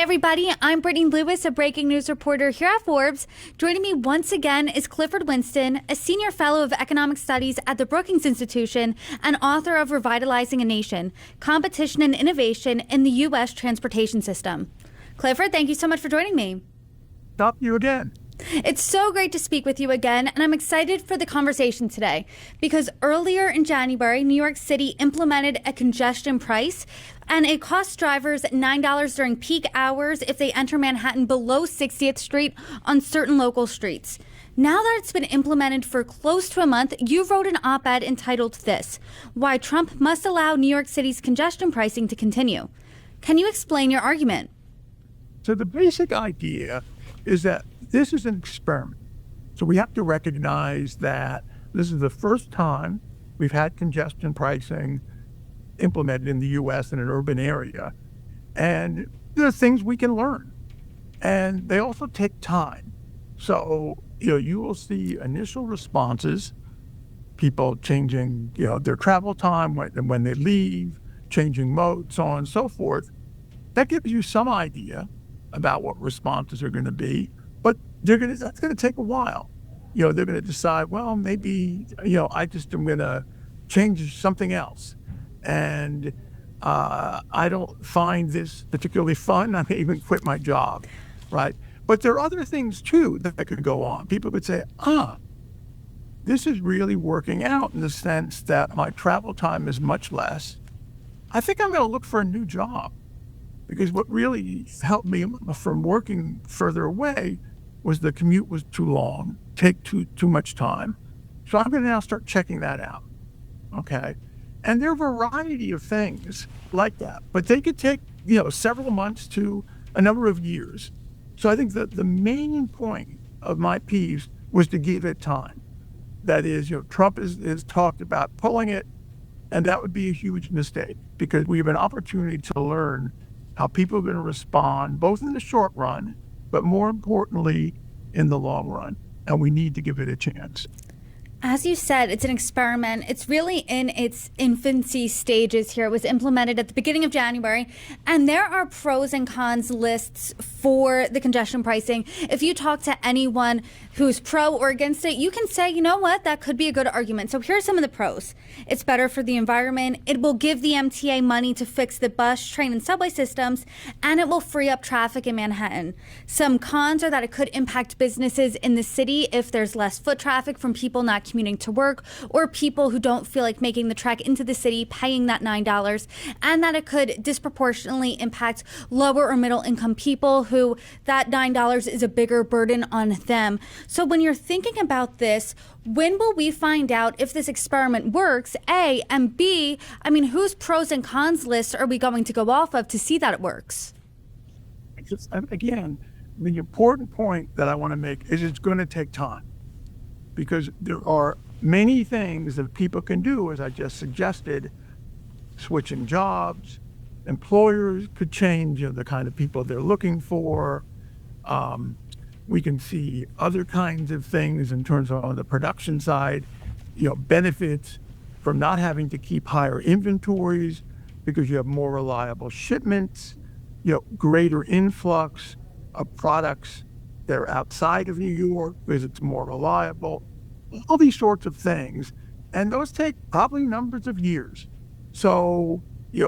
everybody. I'm Brittany Lewis, a breaking news reporter here at Forbes. Joining me once again is Clifford Winston, a senior fellow of economic studies at the Brookings Institution and author of Revitalizing a Nation, Competition and Innovation in the U.S. Transportation System. Clifford, thank you so much for joining me. Stop you again. It's so great to speak with you again, and I'm excited for the conversation today because earlier in January, New York City implemented a congestion price, and it costs drivers $9 during peak hours if they enter Manhattan below 60th Street on certain local streets. Now that it's been implemented for close to a month, you wrote an op-ed entitled this, Why Trump Must Allow New York City's Congestion Pricing to Continue. Can you explain your argument? So the basic idea is that this is an experiment. So we have to recognize that this is the first time we've had congestion pricing implemented in the U.S. in an urban area. And there are things we can learn. And they also take time. So, you will see initial responses, people changing, their travel time, when they leave, changing modes, so on and so forth. That gives you some idea about what responses are going to be. But that's going to take a while. They're going to decide, well, maybe, I just am going to change something else. And I don't find this particularly fun. I may even quit my job, right? But there are other things, too, that could go on. People could say, this is really working out in the sense that my travel time is much less. I think I'm going to look for a new job. Because what really helped me from working further away was the commute was too long, take too much time. So I'm going to now start checking that out, okay? And there are a variety of things like that, but they could take, several months to a number of years. So I think that the main point of my piece was to give it time. That is, Trump is talked about pulling it, and that would be a huge mistake because we have an opportunity to learn how people are going to respond, both in the short run, but more importantly, in the long run. And we need to give it a chance. As you said, it's an experiment. It's really in its infancy stages here. It was implemented at the beginning of January, and there are pros and cons lists for the congestion pricing. If you talk to anyone who's pro or against it, you can say, you know what, that could be a good argument. So here are some of the pros. It's better for the environment. It will give the MTA money to fix the bus, train, and subway systems, and it will free up traffic in Manhattan. Some cons are that it could impact businesses in the city if there's less foot traffic from people not commuting to work or people who don't feel like making the trek into the city paying that $9, and that it could disproportionately impact lower or middle income people who that $9 is a bigger burden on them. So when you're thinking about this, when will we find out if this experiment works, A, and B, whose pros and cons lists are we going to go off of to see that it works? Again, the important point that I want to make is it's going to take time. Because there are many things that people can do, as I just suggested, switching jobs, employers could change the kind of people they're looking for. We can see other kinds of things in terms of on the production side, benefits from not having to keep higher inventories because you have more reliable shipments, greater influx of products that are outside of New York because it's more reliable, all these sorts of things. And those take probably numbers of years. So,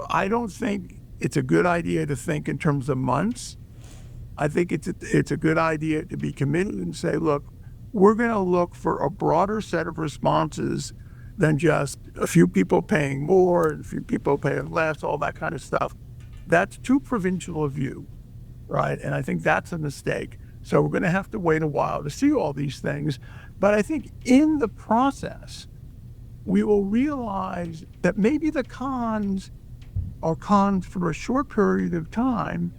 I don't think it's a good idea to think in terms of months. I think it's a good idea to be committed and say, look, we're going to look for a broader set of responses than just a few people paying more and a few people paying less, all that kind of stuff. That's too provincial a view, right? And I think that's a mistake. So we're going to have to wait a while to see all these things. But I think in the process, we will realize that maybe the cons are cons for a short period of time,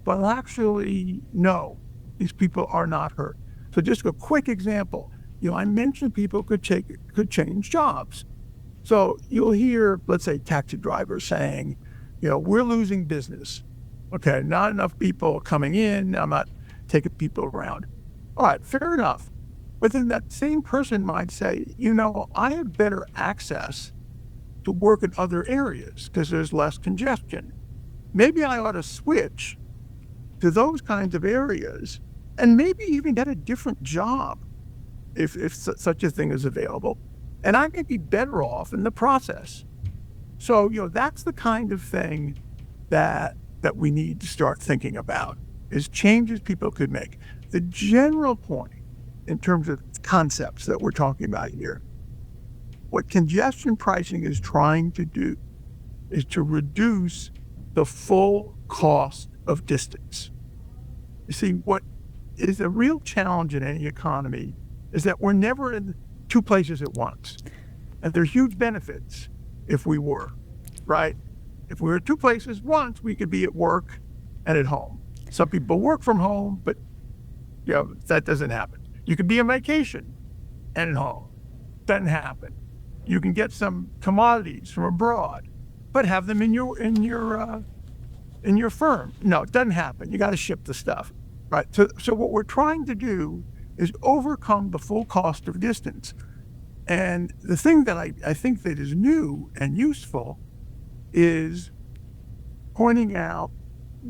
but actually, no, these people are not hurt. So just a quick example, I mentioned people could change jobs. So you'll hear, let's say, taxi drivers saying, we're losing business. Okay, not enough people coming in. I'm not taking people around. All right, fair enough. But then that same person might say, I have better access to work in other areas because there's less congestion. Maybe I ought to switch to those kinds of areas and maybe even get a different job if such a thing is available. And I may be better off in the process. So, that's the kind of thing that we need to start thinking about, is changes people could make. The general point in terms of concepts that we're talking about here, what congestion pricing is trying to do is to reduce the full cost of distance. You see, what is a real challenge in any economy is that we're never in two places at once. And there are huge benefits if we were, right? If we were two places once, we could be at work and at home. Some people work from home, but that doesn't happen. You could be on vacation and at home. Doesn't happen. You can get some commodities from abroad, but have them in your firm. No, it doesn't happen. You got to ship the stuff, right? So what we're trying to do is overcome the full cost of distance. And the thing that I think that is new and useful is pointing out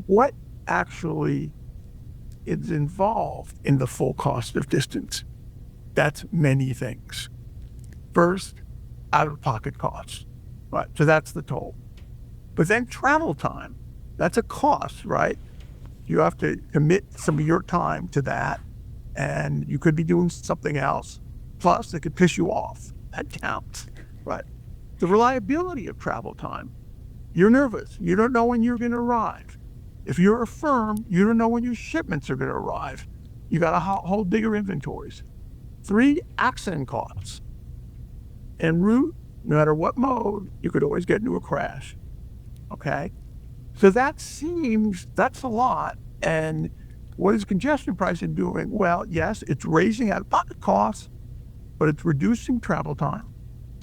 what actually is involved in the full cost of distance. That's many things. First, out-of-pocket costs, right? So that's the toll. But then travel time, that's a cost, right? You have to commit some of your time to that, and you could be doing something else. Plus, it could piss you off. That counts, right? The reliability of travel time. You're nervous. You don't know when you're going to arrive. If you're a firm, you don't know when your shipments are going to arrive. You got to hold bigger inventories. 3, accident costs. En route, no matter what mode, you could always get into a crash. Okay? So that's a lot. And what is congestion pricing doing? Well, yes, it's raising out-of-pocket costs, but it's reducing travel time,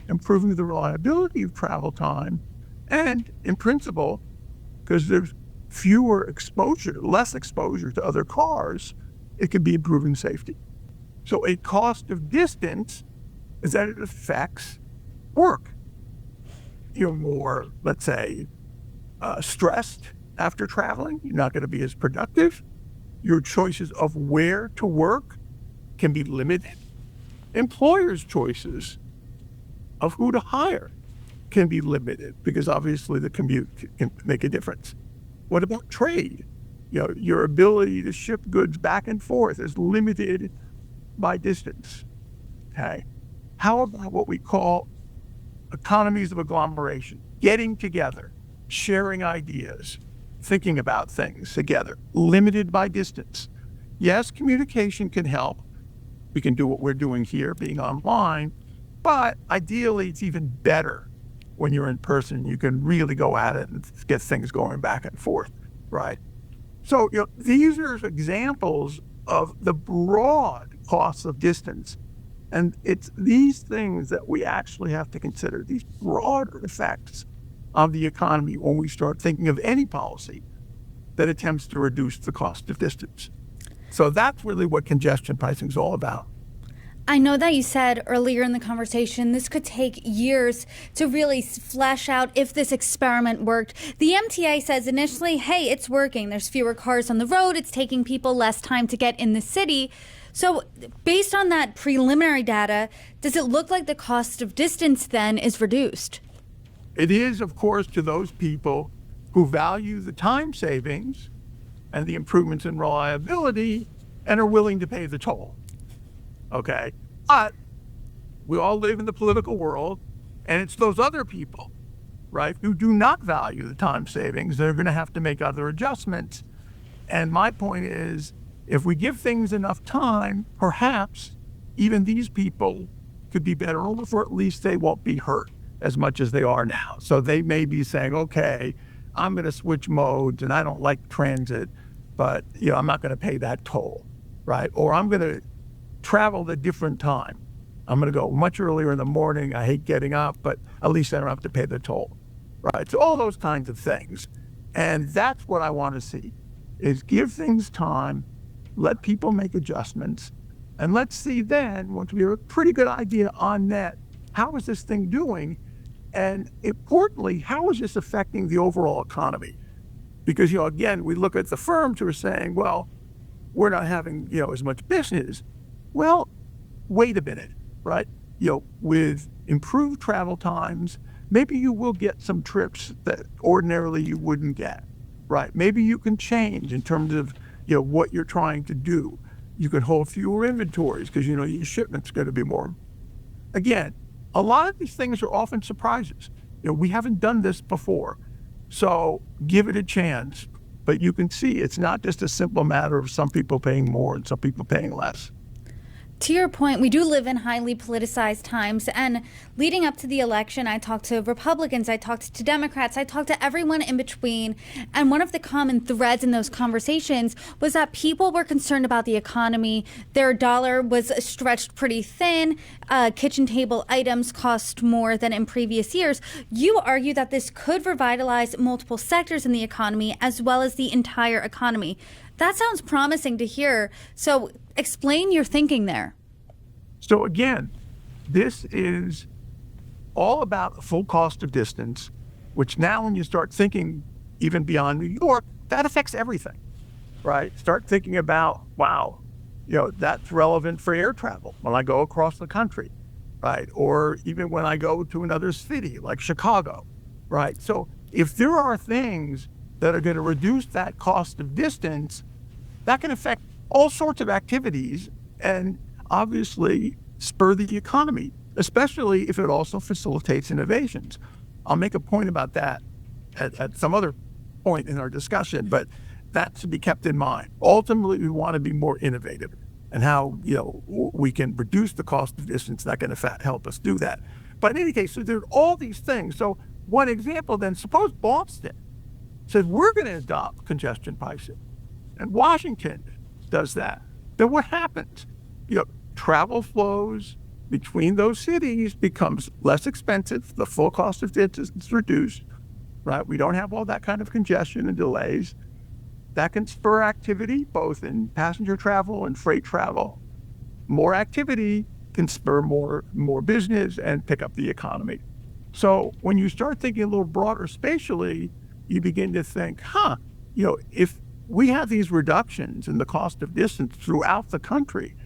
improving the reliability of travel time, and in principle, because there's less exposure to other cars, it could be improving safety. So a cost of distance is that it affects work. You're more, let's say, stressed after traveling. You're not going to be as productive. Your choices of where to work can be limited. Employers' choices of who to hire can be limited because obviously the commute can make a difference. What about trade? Your ability to ship goods back and forth is limited by distance. Okay. How about what we call economies of agglomeration? Getting together, sharing ideas, thinking about things together, limited by distance. Yes, communication can help. We can do what we're doing here, being online, but ideally it's even better when you're in person. You can really go at it and get things going back and forth, right? So, these are examples of the broad costs of distance. And it's these things that we actually have to consider, these broader effects of the economy when we start thinking of any policy that attempts to reduce the cost of distance. So that's really what congestion pricing is all about. I know that you said earlier in the conversation this could take years to really flesh out if this experiment worked. The MTA says initially, hey, it's working. There's fewer cars on the road. It's taking people less time to get in the city. So based on that preliminary data, does it look like the cost of distance then is reduced? It is, of course, to those people who value the time savings and the improvements in reliability and are willing to pay the toll. Okay, but we all live in the political world, and it's those other people, right, who do not value the time savings. They're going to have to make other adjustments. And my point is, if we give things enough time, perhaps even these people could be better off, or at least they won't be hurt as much as they are now. So they may be saying, okay, I'm going to switch modes, and I don't like transit, but I'm not going to pay that toll, right? Or I'm going to travel at a different time. I'm going to go much earlier in the morning. I hate getting up, but at least I don't have to pay the toll, right? So all those kinds of things. And that's what I want to see, is give things time, let people make adjustments, and let's see then, once we have a pretty good idea on net, how is this thing doing? And importantly, how is this affecting the overall economy? Because, again, we look at the firms who are saying, well, we're not having, as much business. Well, wait a minute, right? With improved travel times, maybe you will get some trips that ordinarily you wouldn't get, right? Maybe you can change in terms of, what you're trying to do. You can hold fewer inventories because, your shipment's going to be more. Again, a lot of these things are often surprises. We haven't done this before. So give it a chance. But you can see it's not just a simple matter of some people paying more and some people paying less. To your point, we do live in highly politicized times, and leading up to the election, I talked to Republicans, I talked to Democrats, I talked to everyone in between, and one of the common threads in those conversations was that people were concerned about the economy. Their dollar was stretched pretty thin. Kitchen table items cost more than in previous years. You argue that this could revitalize multiple sectors in the economy as well as the entire economy. That sounds promising to hear. So explain your thinking there. So again, this is all about the full cost of distance, which now when you start thinking even beyond New York, that affects everything, right? Start thinking about, wow, that's relevant for air travel when I go across the country, right? Or even when I go to another city like Chicago, right? So if there are things that are going to reduce that cost of distance, that can affect all sorts of activities and obviously spur the economy, especially if it also facilitates innovations. I'll make a point about that at some other point in our discussion, but that should be kept in mind. Ultimately, we want to be more innovative and how, we can reduce the cost of distance. That can help us do that. But in any case, so there are all these things. So one example then, suppose Boston says we're going to adopt congestion pricing, and Washington does that. Then what happens? Travel flows between those cities becomes less expensive. The full cost of distance is reduced, right? We don't have all that kind of congestion and delays. That can spur activity, both in passenger travel and freight travel. More activity can spur more business and pick up the economy. So when you start thinking a little broader spatially, you begin to think, if we have these reductions in the cost of distance throughout the country,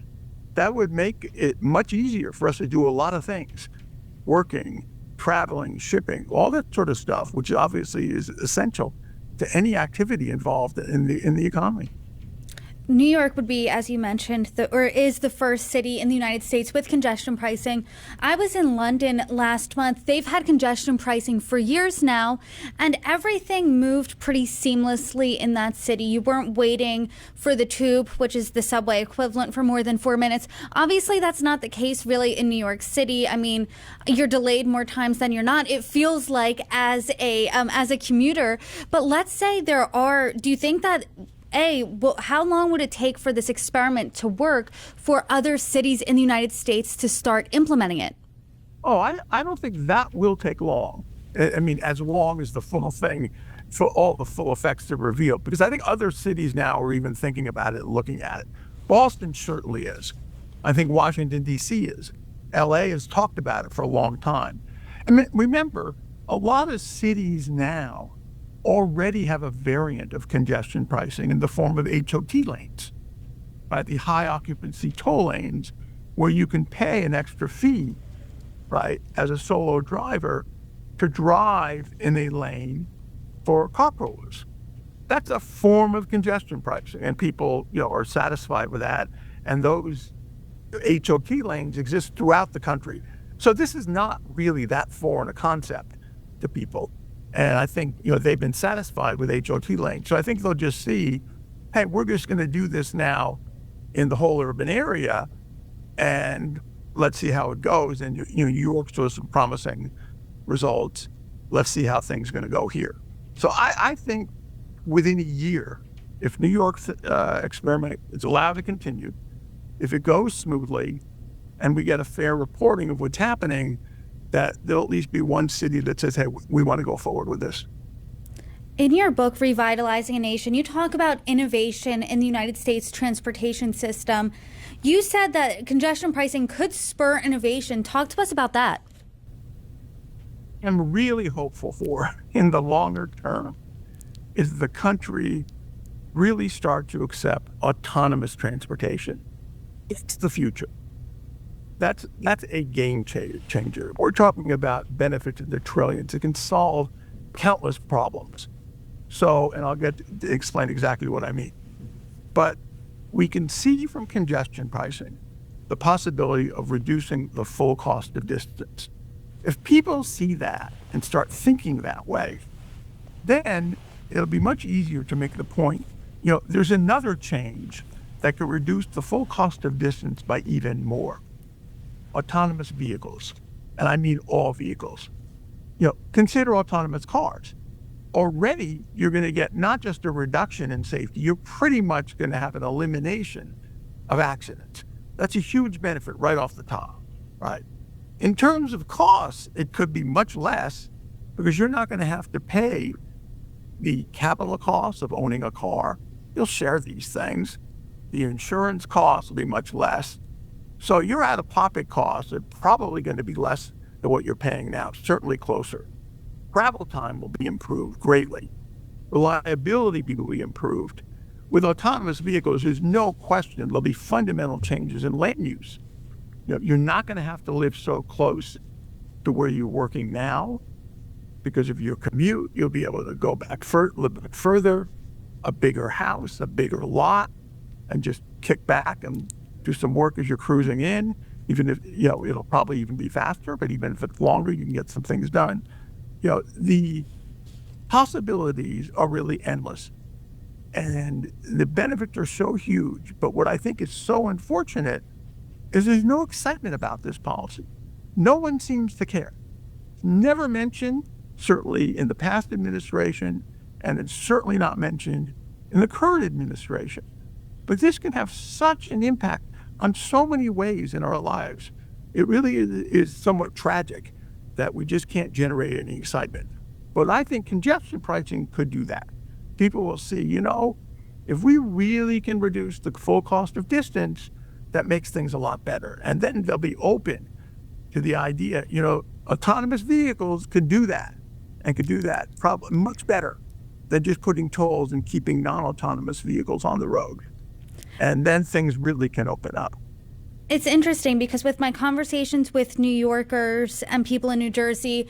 that would make it much easier for us to do a lot of things, working, traveling, shipping, all that sort of stuff, which obviously is essential to any activity involved in the economy. New York would be, as you mentioned, is the first city in the United States with congestion pricing. I was in London last month. They've had congestion pricing for years now, and everything moved pretty seamlessly in that city. You weren't waiting for the tube, which is the subway equivalent, for more than 4 minutes. Obviously, that's not the case really in New York City. I mean, you're delayed more times than you're not. It feels like as a commuter. But let's say do you think that how long would it take for this experiment to work for other cities in the United States to start implementing it? Oh, I don't think that will take long. I mean, as long as the full thing, for all the full effects are revealed, because I think other cities now are even thinking about it, looking at it. Boston certainly is. I think Washington, D.C. is. L.A. has talked about it for a long time. I mean, remember, a lot of cities now already have a variant of congestion pricing in the form of HOT lanes, right? The high occupancy toll lanes, where you can pay an extra fee, right, as a solo driver to drive in a lane for carpoolers. That's a form of congestion pricing, and people, are satisfied with that. And those HOT lanes exist throughout the country. So this is not really that foreign a concept to people. And I think, they've been satisfied with HOT lanes. So I think they'll just see, hey, we're just going to do this now in the whole urban area, and let's see how it goes. And, New York shows some promising results. Let's see how things are going to go here. So I think within a year, if New York's experiment is allowed to continue, if it goes smoothly and we get a fair reporting of what's happening, that there'll at least be one city that says, hey, we want to go forward with this. In your book, Revitalizing a Nation, you talk about innovation in the United States transportation system. You said that congestion pricing could spur innovation. Talk to us about that. I'm really hopeful for in the longer term is the country really start to accept autonomous transportation. It's the future. That's a game changer. We're talking about benefits in the trillions. It can solve countless problems. So, and I'll get to explain exactly what I mean. But we can see from congestion pricing the possibility of reducing the full cost of distance. If people see that and start thinking that way, then it'll be much easier to make the point, there's another change that could reduce the full cost of distance by even more. Autonomous vehicles, and I mean all vehicles. Consider autonomous cars. Already, you're going to get not just a reduction in safety, you're pretty much going to have an elimination of accidents. That's a huge benefit right off the top, right? In terms of costs, it could be much less because you're not going to have to pay the capital costs of owning a car. You'll share these things. The insurance costs will be much less. So your out-of-pocket costs are probably going to be less than what you're paying now, certainly closer. Travel time will be improved greatly. Reliability will be improved. With autonomous vehicles, there's no question there'll be fundamental changes in land use. You're not going to have to live so close to where you're working now because of your commute. You'll be able to go back a little bit further, a bigger house, a bigger lot, and just kick back and do some work as you're cruising in. Even if, it'll probably even be faster, but even if it's longer, you can get some things done. The possibilities are really endless. And the benefits are so huge. But what I think is so unfortunate is there's no excitement about this policy. No one seems to care. It's never mentioned, certainly in the past administration, and it's certainly not mentioned in the current administration. But this can have such an impact on so many ways in our lives. It really is somewhat tragic that we just can't generate any excitement. But I think congestion pricing could do that. People will see, if we really can reduce the full cost of distance, that makes things a lot better. And then they'll be open to the idea, autonomous vehicles could do that and could do that probably much better than just putting tolls and keeping non-autonomous vehicles on the road. And then things really can open up. It's interesting because with my conversations with New Yorkers and people in New Jersey,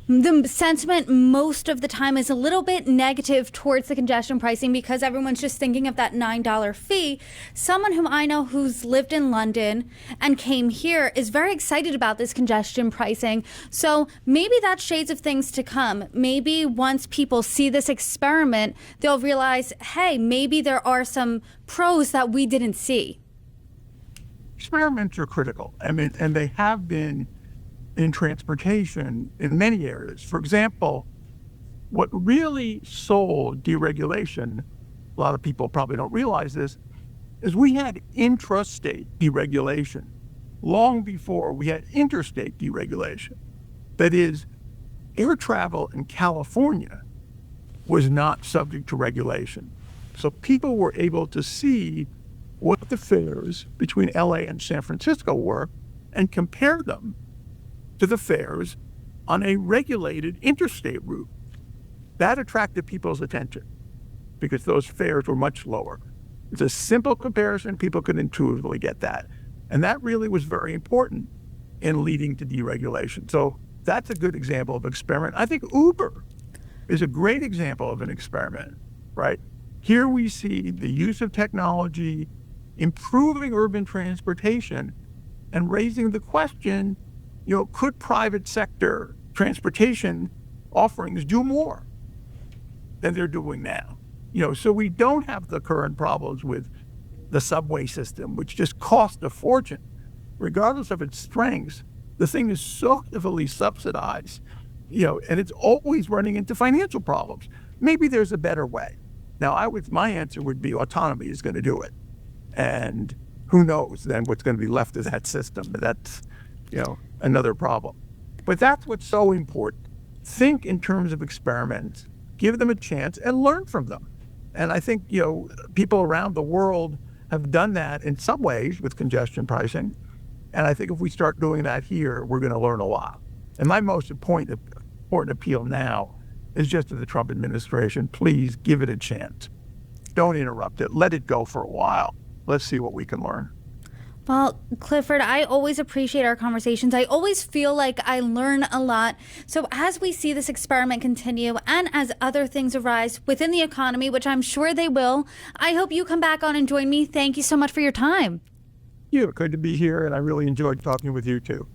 the sentiment most of the time is a little bit negative towards the congestion pricing because everyone's just thinking of that $9 fee. Someone whom I know who's lived in London and came here is very excited about this congestion pricing. So maybe that's shades of things to come. Maybe once people see this experiment, they'll realize, hey, maybe there are some pros that we didn't see. Experiments are critical. and they have been in transportation in many areas. For example, what really sold deregulation, a lot of people probably don't realize this, is we had intrastate deregulation long before we had interstate deregulation. That is, air travel in California was not subject to regulation. So people were able to see what the fares between LA and San Francisco were and compare them to the fares on a regulated interstate route. That attracted people's attention because those fares were much lower. It's a simple comparison. People could intuitively get that. And that really was very important in leading to deregulation. So that's a good example of experiment. I think Uber is a great example of an experiment, right? Here we see the use of technology, improving urban transportation, and raising the question, could private sector transportation offerings do more than they're doing now? So we don't have the current problems with the subway system, which just cost a fortune. Regardless of its strengths, the thing is so heavily subsidized, and it's always running into financial problems. Maybe there's a better way. Now, my answer would be autonomy is going to do it. And who knows then what's going to be left of that system. That's, another problem. But that's what's so important. Think in terms of experiments, give them a chance and learn from them. And I think, people around the world have done that in some ways with congestion pricing. And I think if we start doing that here, we're going to learn a lot. And my most important appeal now is just to the Trump administration, please give it a chance. Don't interrupt it. Let it go for a while. Let's see what we can learn. Well, Clifford, I always appreciate our conversations. I always feel like I learn a lot. So as we see this experiment continue and as other things arise within the economy, which I'm sure they will, I hope you come back on and join me. Thank you so much for your time. Yeah, good to be here, and I really enjoyed talking with you too.